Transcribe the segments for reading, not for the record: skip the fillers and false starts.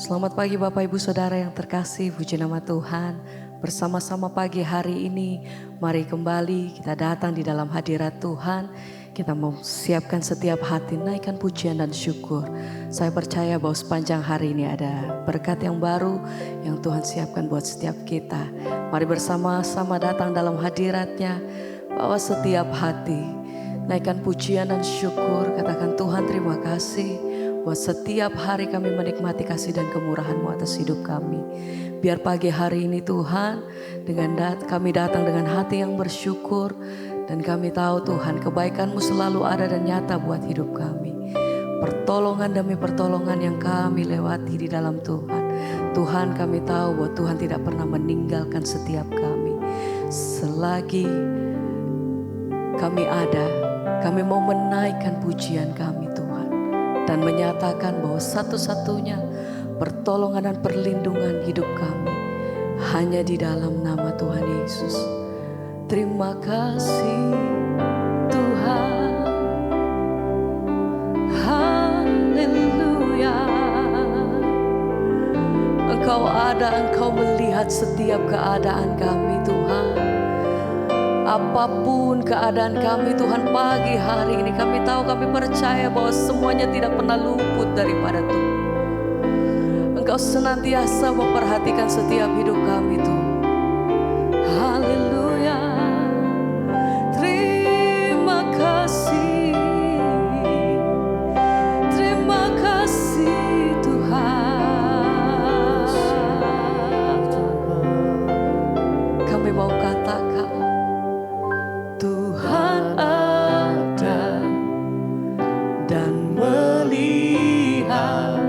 Selamat pagi Bapak Ibu Saudara yang terkasih, puji nama Tuhan. Bersama-sama pagi hari ini, mari kembali kita datang di dalam hadirat Tuhan. Kita mau siapkan setiap hati, naikkan pujian dan syukur. Saya percaya bahwa sepanjang hari ini ada berkat yang baru yang Tuhan siapkan buat setiap kita. Mari bersama-sama datang dalam hadiratnya, bawa setiap hati, naikkan pujian dan syukur. Katakan Tuhan terima kasih. Buat setiap hari kami menikmati kasih dan kemurahan-Mu atas hidup kami. Biar pagi hari ini Tuhan, kami datang dengan hati yang bersyukur. Dan kami tahu Tuhan kebaikan-Mu selalu ada dan nyata buat hidup kami. Pertolongan demi pertolongan yang kami lewati di dalam Tuhan. Tuhan kami tahu bahwa Tuhan tidak pernah meninggalkan setiap kami. Selagi kami ada, kami mau menaikkan pujian kami Tuhan. Dan menyatakan bahwa satu-satunya pertolongan dan perlindungan hidup kami hanya di dalam nama Tuhan Yesus. Terima kasih Tuhan, haleluya. Engkau ada, Engkau melihat setiap keadaan kami Tuhan. Apapun keadaan kami Tuhan, pagi hari ini kami tahu, kami percaya bahwa semuanya tidak pernah luput daripada Tuhan. Engkau senantiasa memperhatikan setiap hidup kami Tuhan. Haleluya. Terima kasih. Terima kasih Tuhan. Kami mau katakan Tuhan ada dan melihat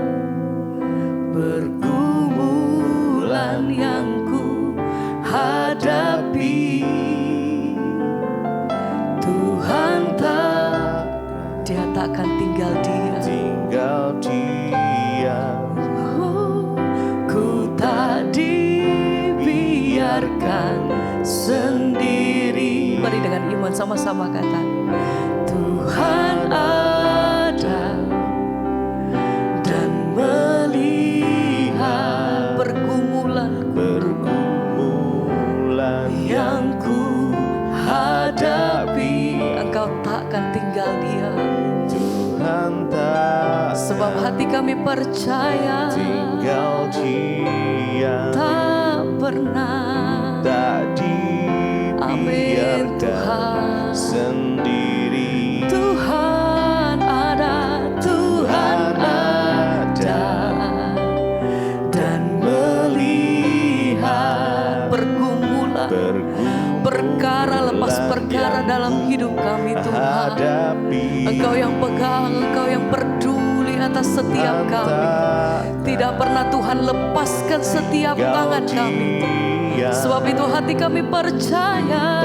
pergumulan yang ku hadapi. Tuhan Dia takkan tinggal diam. Ku tak dibiarkan sendiri. Mari dengan iman sama-sama kata Tuhan ada dan melihat pergumulan yang ku hadapi. Engkau takkan tinggal diam. Tuhan tak sebab hati kami percaya tinggal diam. Tak pernah dibiarkan sendiri. Tuhan ada, Tuhan ada dan melihat pergumulan perkara lepas perkara dalam hidup kami Tuhan. Engkau yang pegang, Engkau yang peduli atas setiap kami. Tidak pernah Tuhan lepaskan setiap tangan kami. Sebab itu hati kami percaya.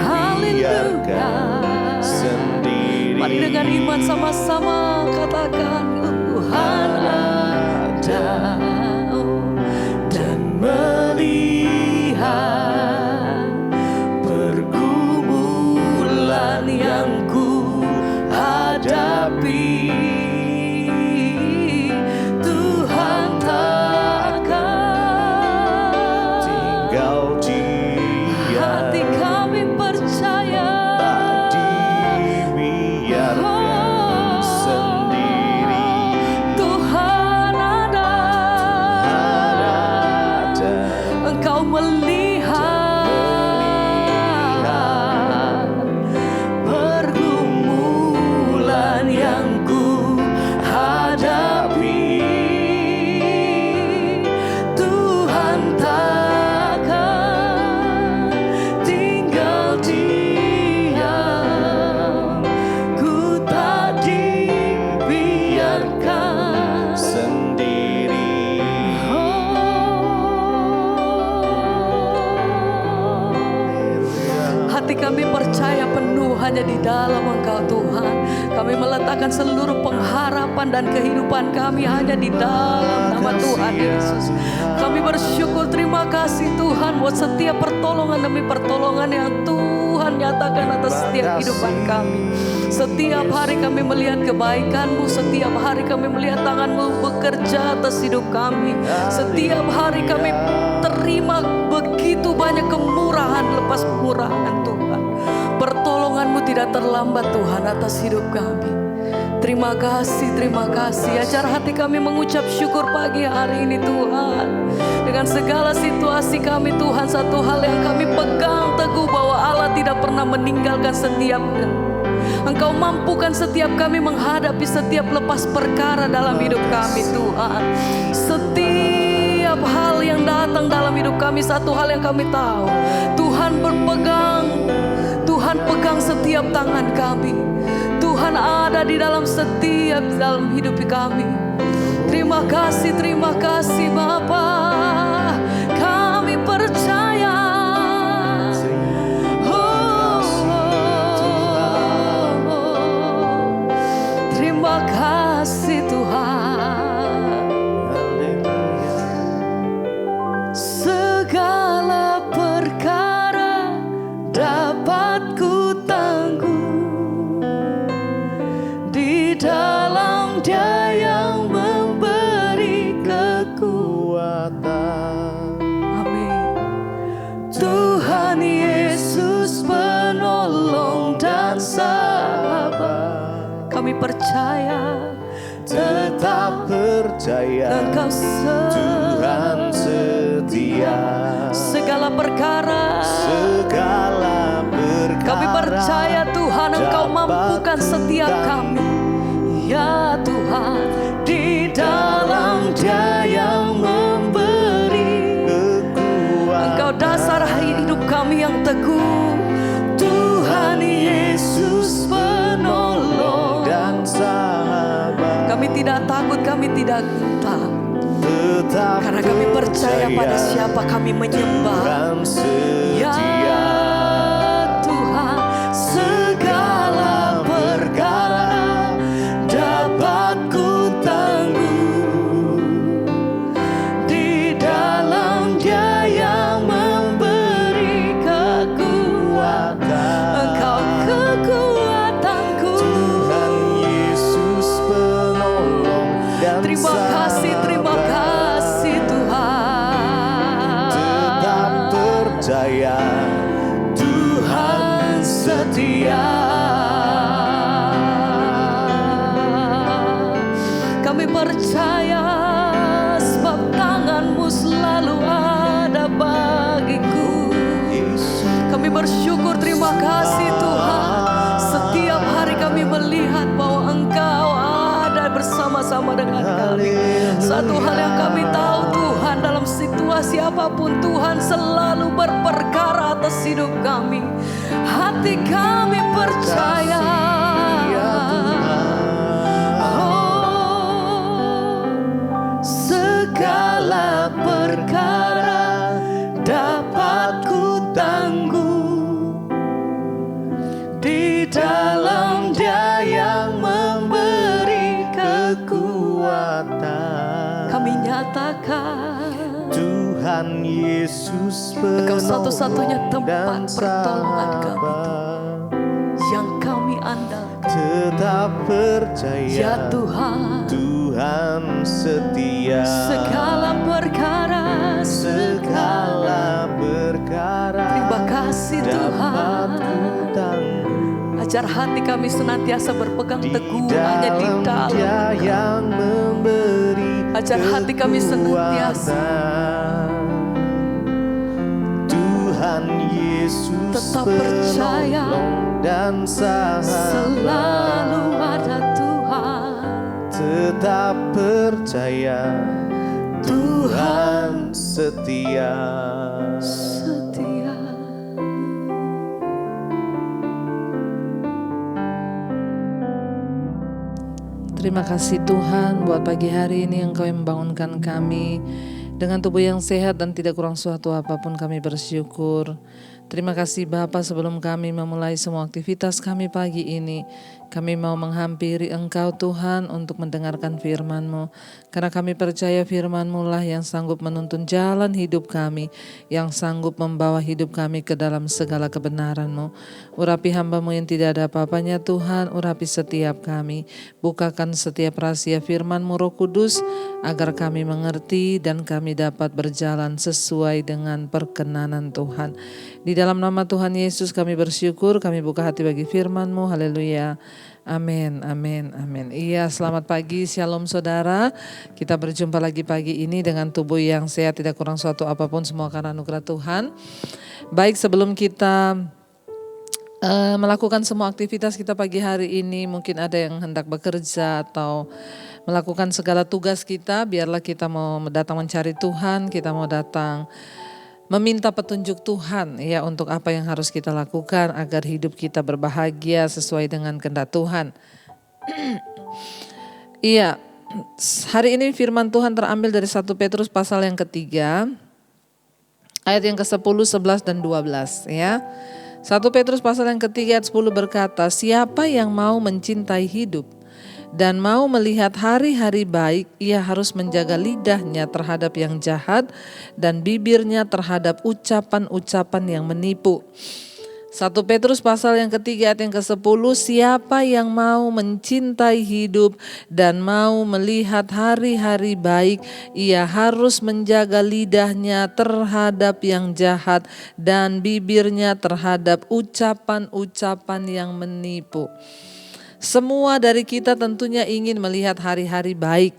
Haleluya. Mari dengan iman sama-sama katakan Tuhan ada dan melihat pergumulan yang ku hadapi. Kami percaya penuh hanya di dalam Engkau Tuhan. Kami meletakkan seluruh pengharapan dan kehidupan kami hanya di dalam nama Tuhan Yesus. Kami bersyukur, terima kasih Tuhan buat setiap pertolongan demi pertolongan yang Tuhan Tuhan nyatakan atas setiap kehidupan kami. Setiap hari kami melihat kebaikan-Mu, setiap hari kami melihat tangan-Mu bekerja atas hidup kami. Setiap hari kami terima begitu banyak kemurahan lepas kemurahan Tuhan. Pertolongan-Mu tidak terlambat Tuhan atas hidup kami. Terima kasih, terima kasih. Ajar hati kami mengucap syukur pagi hari ini Tuhan. Dengan segala situasi kami Tuhan, satu hal yang kami pegang teguh bahwa Allah tidak pernah meninggalkan setiap Engkau mampukan setiap kami menghadapi setiap lepas perkara dalam hidup kami Tuhan. Setiap hal yang datang dalam hidup kami, satu hal yang kami tahu, Tuhan berpegang, Tuhan pegang setiap tangan kami. Tuhan ada di dalam setiap dalam hidup kami. Terima kasih Bapa. Kami percaya. Terima kasih Tuhan. Segala perkara dapat ku tangguh di dalam Dia yang memberi kekuatan. Amin. Tuhan Yesus penolong dan sahabat, kami percaya, tetap percaya, Engkau Tuhan setia. segala perkara kami percaya Tuhan Engkau mampukan setiap kami. Ya Tuhan, di dalam Dia yang memberi kekuatan. Engkau dasar hidup kami yang teguh. Tuhan Yesus penolong dan sahabat. Kami tidak takut, kami tidak gentar. Karena kami percaya pada siapa kami menyembah. Ya Tuhan, segala perkara dapat ku tangguh di dalam Dia yang memberi kekuatan. Engkau kekuatanku. Tuhan Yesus penolong dan Terima kasih Tuhan. tetap percaya, Tuhan setia. Kami percaya sebab tangan-Mu selalu ada bagiku. Kami bersyukur, terima kasih Tuhan. Setiap hari kami melihat bahwa Engkau ada bersama-sama dengan kami. Satu hal yang kami tahu Tuhan, dalam situasi apapun Tuhan selalu berperkara atas hidup kami. Hati kami percaya. Oh, segala perkara dapat ku tangguh di dalam Dia yang memberi kekuatan. Kami nyatakan Tuhan Yesus Engkau penolong satu-satunya dan tempat pertolongan kami sahabat. yang kami andalkan. Tetap percaya, Ya Tuhan, Tuhan setia. segala perkara terima kasih Tuhan. Ajar hati kami senantiasa berpegang teguh hanya di dalam Dia Engkau. yang memberi Ajar hati kami senantiasa kekuatan. Tuhan Yesus tetap percaya, penolong dan sahabat. selalu ada Tuhan. Tetap percaya, Tuhan setia. Setia. Terima kasih Tuhan buat pagi hari ini Engkau yang membangunkan kami dengan tubuh yang sehat dan tidak kurang suatu apapun. Kami bersyukur. Terima kasih Bapa, sebelum kami memulai semua aktivitas kami pagi ini, kami mau menghampiri Engkau Tuhan untuk mendengarkan firman-Mu. Karena kami percaya firman-Mu lah yang sanggup menuntun jalan hidup kami, yang sanggup membawa hidup kami ke dalam segala kebenaran-Mu. Urapi hamba-Mu yang tidak ada apa-apanya Tuhan, urapi setiap kami. Bukakan setiap rahasia firman-Mu Roh Kudus, agar kami mengerti dan kami dapat berjalan sesuai dengan perkenanan Tuhan. Di dalam nama Tuhan Yesus kami bersyukur, kami buka hati bagi firman-Mu. Haleluya. Amin, amin, amin. Iya, selamat pagi, shalom saudara. Kita berjumpa lagi pagi ini dengan tubuh yang sehat, tidak kurang suatu apapun, semua karena anugerah Tuhan. Baik, sebelum kita melakukan semua aktivitas kita pagi hari ini, mungkin ada yang hendak bekerja atau melakukan segala tugas kita, biarlah kita mau datang mencari Tuhan, kita mau datang meminta petunjuk Tuhan ya untuk apa yang harus kita lakukan agar hidup kita berbahagia sesuai dengan kehendak Tuhan. Iya, hari ini firman Tuhan terambil dari 1 Petrus pasal yang ketiga, ayat yang ke-10, 11 dan 12 ya. 1 Petrus pasal yang ketiga ayat 10 berkata, siapa yang mau mencintai hidup dan mau melihat hari-hari baik, ia harus menjaga lidahnya terhadap yang jahat dan bibirnya terhadap ucapan-ucapan yang menipu. 1 Petrus pasal yang ketiga ayat yang ke-10, siapa yang mau mencintai hidup dan mau melihat hari-hari baik, ia harus menjaga lidahnya terhadap yang jahat dan bibirnya terhadap ucapan-ucapan yang menipu. Semua dari kita tentunya ingin melihat hari-hari baik.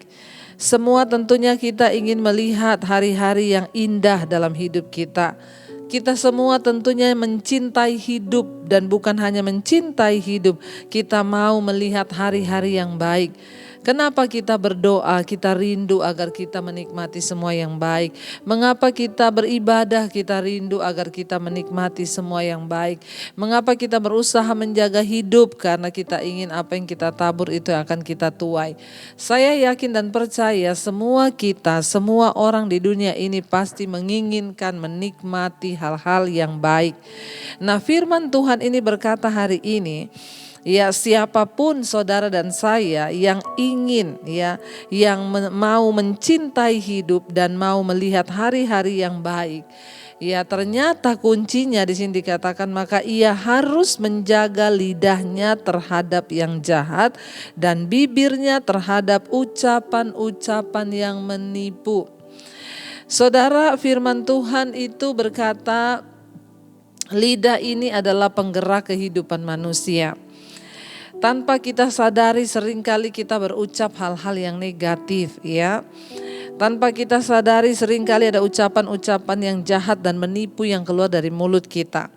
Semua tentunya kita ingin melihat hari-hari yang indah dalam hidup kita. Kita semua tentunya mencintai hidup dan bukan hanya mencintai hidup, kita mau melihat hari-hari yang baik. Kenapa kita berdoa, kita rindu agar kita menikmati semua yang baik. Mengapa kita beribadah, kita rindu agar kita menikmati semua yang baik. Mengapa kita berusaha menjaga hidup, karena kita ingin apa yang kita tabur itu akan kita tuai. Saya yakin dan percaya semua kita, semua orang di dunia ini pasti menginginkan menikmati hal-hal yang baik. Nah, firman Tuhan ini berkata hari ini, ya, siapapun saudara dan saya yang ingin yang mau mencintai hidup dan mau melihat hari-hari yang baik, ya ternyata kuncinya di sini dikatakan maka ia harus menjaga lidahnya terhadap yang jahat dan bibirnya terhadap ucapan-ucapan yang menipu. Saudara, firman Tuhan itu berkata lidah ini adalah penggerak kehidupan manusia. Tanpa kita sadari seringkali kita berucap hal-hal yang negatif ya. Tanpa kita sadari seringkali ada ucapan-ucapan yang jahat dan menipu yang keluar dari mulut kita.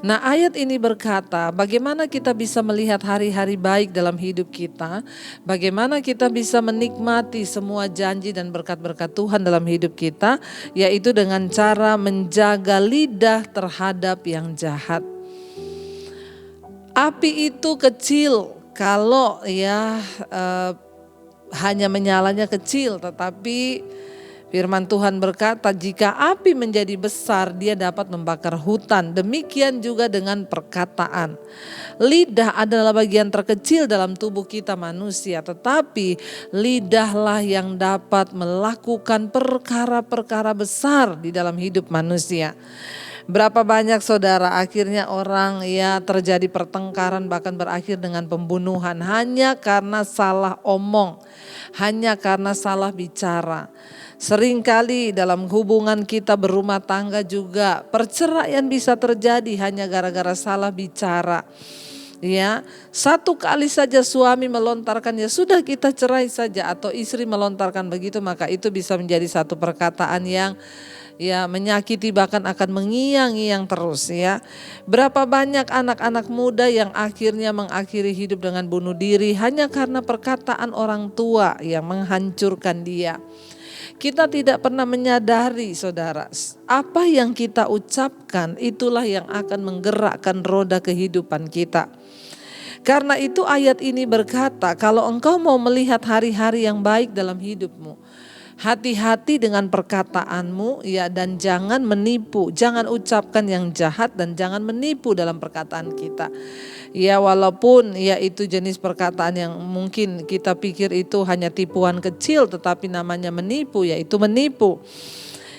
Nah, ayat ini berkata bagaimana kita bisa melihat hari-hari baik dalam hidup kita. Bagaimana kita bisa menikmati semua janji dan berkat-berkat Tuhan dalam hidup kita. Yaitu dengan cara menjaga lidah terhadap yang jahat. Api itu kecil kalau hanya menyalanya kecil, tetapi firman Tuhan berkata jika api menjadi besar dia dapat membakar hutan. Demikian juga dengan perkataan. Lidah adalah bagian terkecil dalam tubuh kita manusia, tetapi lidahlah yang dapat melakukan perkara-perkara besar di dalam hidup manusia. Berapa banyak saudara akhirnya orang terjadi pertengkaran bahkan berakhir dengan pembunuhan hanya karena salah omong, hanya karena salah bicara. Seringkali dalam hubungan kita berumah tangga juga perceraian bisa terjadi hanya gara-gara salah bicara. Ya, satu kali saja suami melontarkan ya sudah kita cerai saja, atau istri melontarkan begitu, maka itu bisa menjadi satu perkataan yang menyakiti bahkan akan mengiang-iang terus ya. Berapa banyak anak-anak muda yang akhirnya mengakhiri hidup dengan bunuh diri hanya karena perkataan orang tua yang menghancurkan dia. Kita tidak pernah menyadari saudara, apa yang kita ucapkan itulah yang akan menggerakkan roda kehidupan kita. Karena itu ayat ini berkata kalau engkau mau melihat hari-hari yang baik dalam hidupmu, Hati-hati dengan perkataanmu ya, dan jangan menipu, jangan ucapkan yang jahat dan jangan menipu dalam perkataan kita. Ya walaupun ya itu jenis perkataan yang mungkin kita pikir itu hanya tipuan kecil, tetapi namanya menipu, yaitu menipu.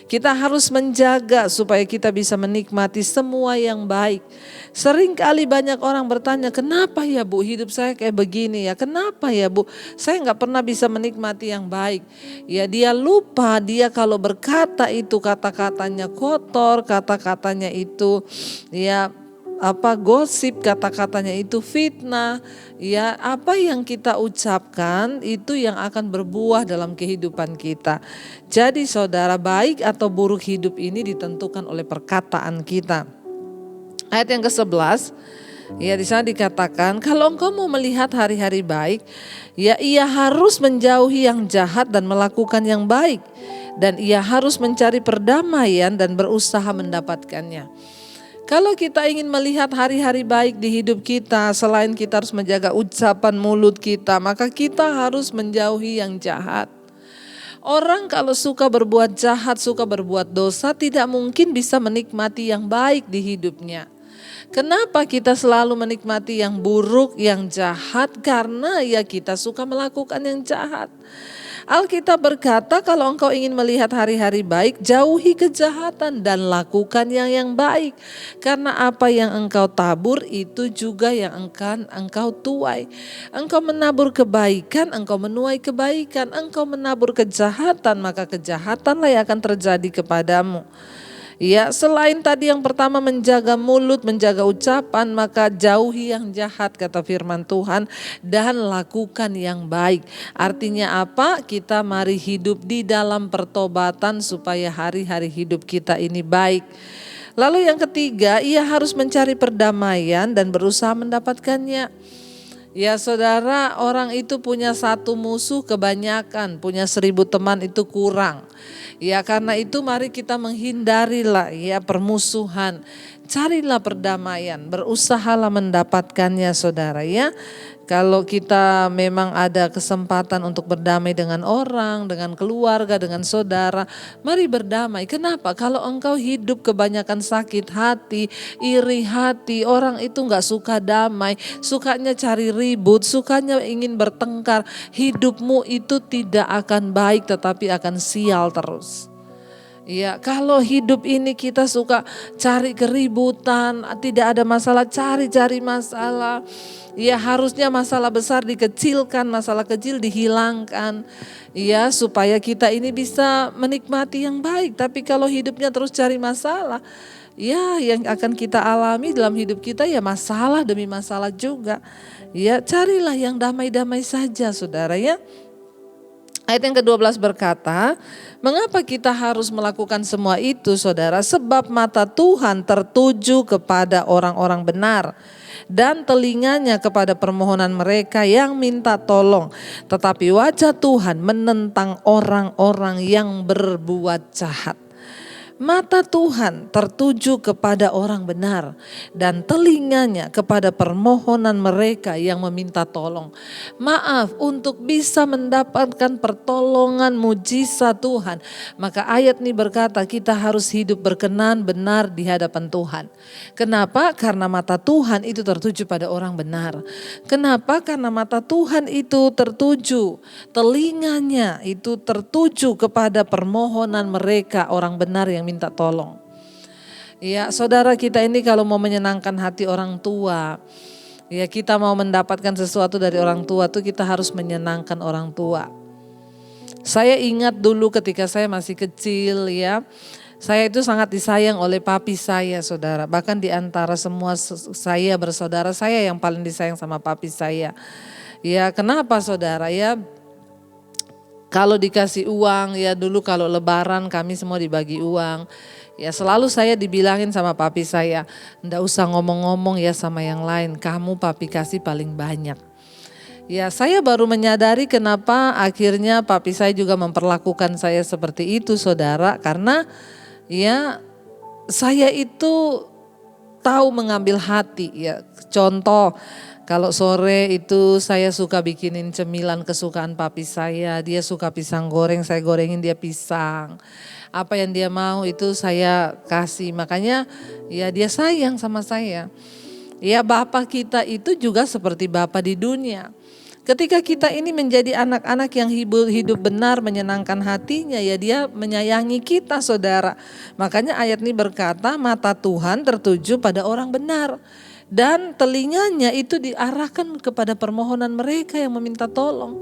Kita harus menjaga supaya kita bisa menikmati semua yang baik. Seringkali banyak orang bertanya, kenapa ya Bu hidup saya kayak begini ya? Kenapa ya Bu saya nggak pernah bisa menikmati yang baik? Ya dia lupa, dia kalau berkata itu kata-katanya kotor, kata-katanya itu ya gosip, kata-katanya itu fitnah, ya apa yang kita ucapkan itu yang akan berbuah dalam kehidupan kita. Jadi saudara, baik atau buruk hidup ini ditentukan oleh perkataan kita. Ayat yang ke-11, ya di sana dikatakan, kalau engkau mau melihat hari-hari baik, ya ia harus menjauhi yang jahat dan melakukan yang baik, dan ia harus mencari perdamaian dan berusaha mendapatkannya. Kalau kita ingin melihat hari-hari baik di hidup kita, selain kita harus menjaga ucapan mulut kita, maka kita harus menjauhi yang jahat. Orang kalau suka berbuat jahat, suka berbuat dosa, tidak mungkin bisa menikmati yang baik di hidupnya. Kenapa kita selalu menikmati yang buruk, yang jahat? Karena ya kita suka melakukan yang jahat. Alkitab berkata, kalau engkau ingin melihat hari-hari baik, jauhi kejahatan dan lakukan yang baik. Karena apa yang engkau tabur itu juga yang akan engkau tuai. Engkau menabur kebaikan, engkau menuai kebaikan. Engkau menabur kejahatan, maka kejahatanlah yang akan terjadi kepadamu. Ya, selain tadi yang pertama menjaga mulut, menjaga ucapan, maka jauhi yang jahat kata firman Tuhan dan lakukan yang baik. Artinya apa? Kita mari hidup di dalam pertobatan supaya hari-hari hidup kita ini baik. Lalu yang ketiga, ia harus mencari perdamaian dan berusaha mendapatkannya. Ya saudara, orang itu punya satu musuh kebanyakan, punya 1000 teman itu kurang. Ya karena itu mari kita menghindarilah ya permusuhan. Carilah perdamaian, berusahalah mendapatkannya saudara ya. Kalau kita memang ada kesempatan untuk berdamai dengan orang, dengan keluarga, dengan saudara, mari berdamai. Kenapa? Kalau engkau hidup kebanyakan sakit hati, iri hati, orang itu gak suka damai, sukanya cari ribut, sukanya ingin bertengkar, hidupmu itu tidak akan baik tetapi akan sial terus. Ya, kalau hidup ini kita suka cari keributan, tidak ada masalah, cari masalah. Ya, harusnya masalah besar dikecilkan, masalah kecil dihilangkan. Ya, supaya kita ini bisa menikmati yang baik. Tapi kalau hidupnya terus cari masalah, ya yang akan kita alami dalam hidup kita ya masalah demi masalah juga. Ya, carilah yang damai-damai saja saudara ya. Ayat yang ke-12 berkata, mengapa kita harus melakukan semua itu saudara? Sebab mata Tuhan tertuju kepada orang-orang benar dan telinganya kepada permohonan mereka yang minta tolong. Tetapi wajah Tuhan menentang orang-orang yang berbuat jahat. Mata Tuhan tertuju kepada orang benar dan telinganya kepada permohonan mereka yang meminta tolong. Maaf, untuk bisa mendapatkan pertolongan mujizat Tuhan, maka ayat ini berkata kita harus hidup berkenan benar di hadapan Tuhan. Kenapa? Karena mata Tuhan itu tertuju pada orang benar. Kenapa? Karena mata Tuhan itu tertuju, telinganya itu tertuju kepada permohonan mereka orang benar yang minta tolong. Ya, saudara, kita ini kalau mau menyenangkan hati orang tua, ya kita mau mendapatkan sesuatu dari orang tua tuh kita harus menyenangkan orang tua. Saya ingat dulu ketika saya masih kecil ya, saya itu sangat disayang oleh papi saya saudara. Bahkan di antara semua saya bersaudara, saya yang paling disayang sama papi saya. Ya kenapa saudara ya? Kalau dikasih uang ya dulu kalau lebaran kami semua dibagi uang. Ya selalu saya dibilangin sama papi saya, ndak usah ngomong-ngomong ya sama yang lain, kamu papi kasih paling banyak. Ya saya baru menyadari kenapa akhirnya papi saya juga memperlakukan saya seperti itu saudara. Karena ya saya itu tahu mengambil hati ya. Contoh Kalau sore itu saya suka bikinin cemilan kesukaan papi saya. Dia suka pisang goreng, saya gorengin dia pisang. Apa yang dia mau itu saya kasih. Makanya ya dia sayang sama saya. Ya Bapa kita itu juga seperti Bapa di dunia. Ketika kita ini menjadi anak-anak yang hidup benar, menyenangkan hatinya, ya dia menyayangi kita saudara. Makanya ayat ini berkata mata Tuhan tertuju pada orang benar. Dan telinganya itu diarahkan kepada permohonan mereka yang meminta tolong.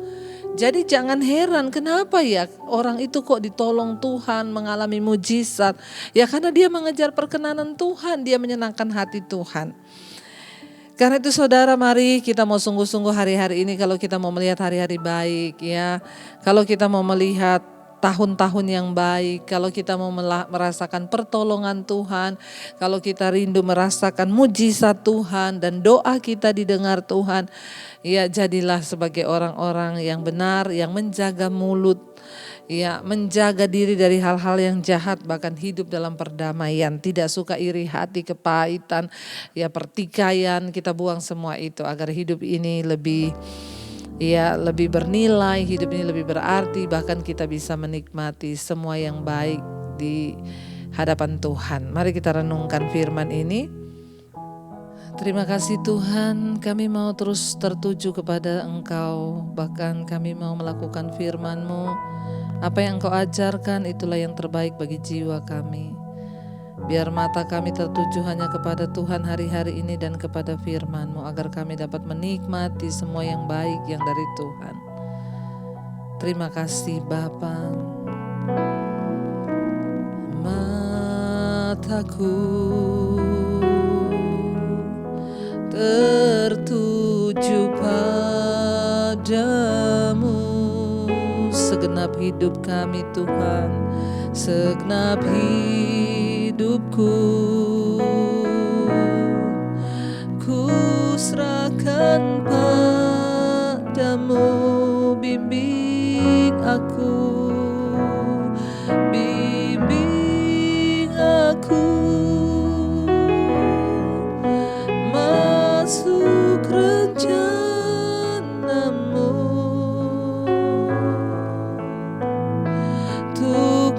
Jadi jangan heran kenapa ya orang itu kok ditolong Tuhan, mengalami mujizat. Ya karena dia mengejar perkenanan Tuhan, dia menyenangkan hati Tuhan. Karena itu saudara, mari kita mau sungguh-sungguh hari-hari ini kalau kita mau melihat hari-hari baik ya. Kalau kita mau melihat tahun-tahun yang baik, kalau kita mau merasakan pertolongan Tuhan, kalau kita rindu merasakan mujizat Tuhan dan doa kita didengar Tuhan, ya jadilah sebagai orang-orang yang benar, yang menjaga mulut, ya menjaga diri dari hal-hal yang jahat, bahkan hidup dalam perdamaian, tidak suka iri hati, kepahitan, ya pertikaian, kita buang semua itu agar hidup ini lebih bernilai, hidup ini lebih berarti, bahkan kita bisa menikmati semua yang baik di hadapan Tuhan. Mari kita renungkan firman ini. Terima kasih Tuhan, kami mau terus tertuju kepada Engkau, bahkan kami mau melakukan firman-Mu. Apa yang Engkau ajarkan itulah yang terbaik bagi jiwa kami. Biar mata kami tertuju hanya kepada Tuhan hari-hari ini dan kepada firman-Mu agar kami dapat menikmati semua yang baik yang dari Tuhan. Terima kasih Bapa. Mataku tertuju padamu, segenap hidup kami Tuhan, segenap hidupku ku serahkan padamu, bimbing aku, masuk rencana-Mu untuk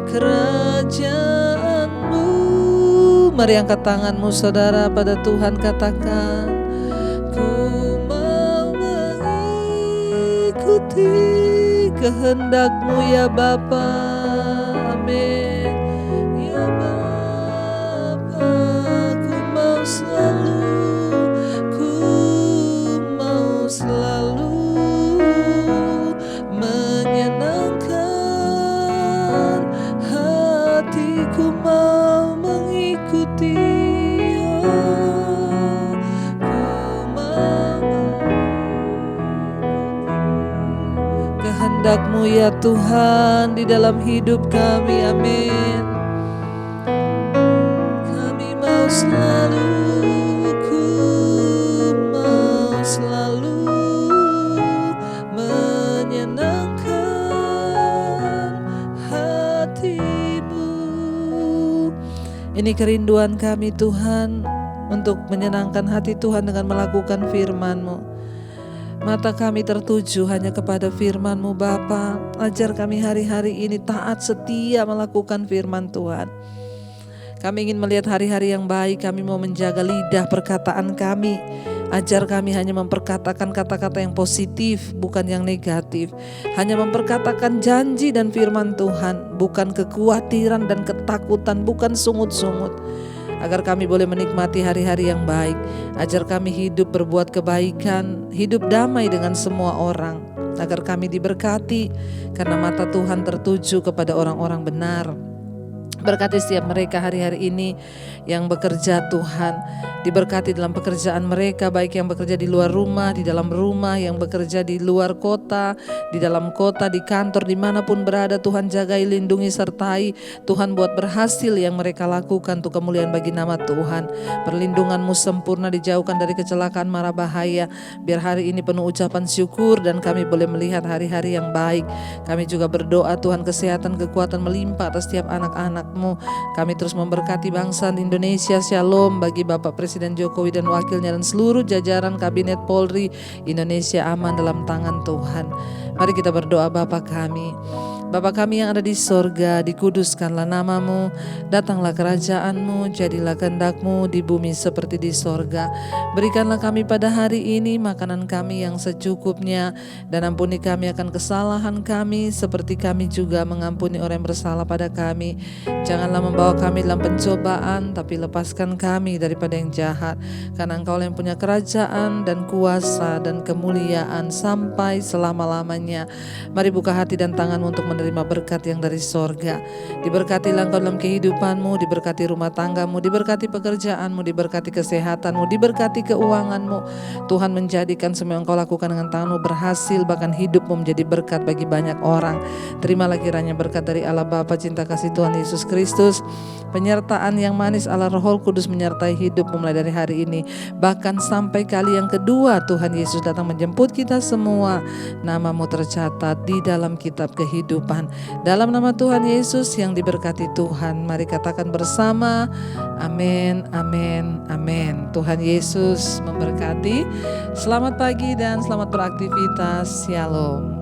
kerajaan-Mu. Mari angkat tanganmu saudara pada Tuhan, katakan, ku mau mengikuti kehendak-Mu ya Bapa. Amin. Ya Bapa, ku mau selalu menyenangkan hatiku, mau mengikuti, ku mau kehendak-Mu ya Tuhan di dalam hidup kami. Amin. Kami mau selalu, ku mau selalu menyenangkan hati-Mu. Ini kerinduan kami Tuhan, untuk menyenangkan hati Tuhan dengan melakukan firman-Mu. Mata kami tertuju hanya kepada firman-Mu Bapa. Ajar kami hari-hari ini taat setia melakukan firman Tuhan. Kami ingin melihat hari-hari yang baik. Kami mau menjaga lidah perkataan kami. Ajar kami hanya memperkatakan kata-kata yang positif, bukan yang negatif. Hanya memperkatakan janji dan firman Tuhan, bukan kekhawatiran dan ketakutan, bukan sungut-sungut. Agar kami boleh menikmati hari-hari yang baik. Ajar kami hidup berbuat kebaikan, hidup damai dengan semua orang. Agar kami diberkati karena mata Tuhan tertuju kepada orang-orang benar. Berkati setiap mereka hari-hari ini yang bekerja Tuhan. Diberkati dalam pekerjaan mereka, baik yang bekerja di luar rumah, di dalam rumah, yang bekerja di luar kota, di dalam kota, di kantor, dimanapun berada. Tuhan jagai, lindungi, sertai. Tuhan buat berhasil yang mereka lakukan untuk kemuliaan bagi nama Tuhan. Perlindungan-Mu sempurna, dijauhkan dari kecelakaan mara bahaya. Biar hari ini penuh ucapan syukur dan kami boleh melihat hari-hari yang baik. Kami juga berdoa Tuhan, kesehatan, kekuatan melimpah atas setiap anak-anak. berkat-Mu. Kami terus memberkati bangsa Indonesia. Shalom bagi Bapak Presiden Jokowi dan wakilnya dan seluruh jajaran Kabinet Polri. Indonesia aman dalam tangan Tuhan. Mari kita berdoa. Bapa kami, Bapa kami yang ada di sorga, dikuduskanlah nama-Mu, datanglah kerajaan-Mu, jadilah kehendak-Mu di bumi seperti di sorga. Berikanlah kami pada hari ini makanan kami yang secukupnya, dan ampuni kami akan kesalahan kami, seperti kami juga mengampuni orang yang bersalah pada kami. Janganlah membawa kami dalam pencobaan, tapi lepaskan kami daripada yang jahat. Karena Engkau yang punya kerajaan dan kuasa dan kemuliaan sampai selama-lamanya. Mari buka hati dan tangan untuk menerima berkat yang dari sorga. Diberkatilah Engkau dalam kehidupanmu, diberkati rumah tanggamu, diberkati pekerjaanmu, diberkati kesehatanmu, diberkati keuanganmu. Tuhan menjadikan semua yang Engkau lakukan dengan tanganmu berhasil, bahkan hidupmu menjadi berkat bagi banyak orang. Terimalah kiranya berkat dari Allah Bapa, cinta kasih Tuhan Yesus Kristus, penyertaan yang manis Allah Roh Kudus menyertai hidupmu mulai dari hari ini, bahkan sampai kali yang kedua Tuhan Yesus datang menjemput kita semua. Nama-Mu tercatat di dalam kitab kehidupan. Dalam nama Tuhan Yesus yang diberkati Tuhan, mari katakan bersama, amin, amin, amin. Tuhan Yesus memberkati. Selamat pagi dan selamat beraktivitas. Shalom.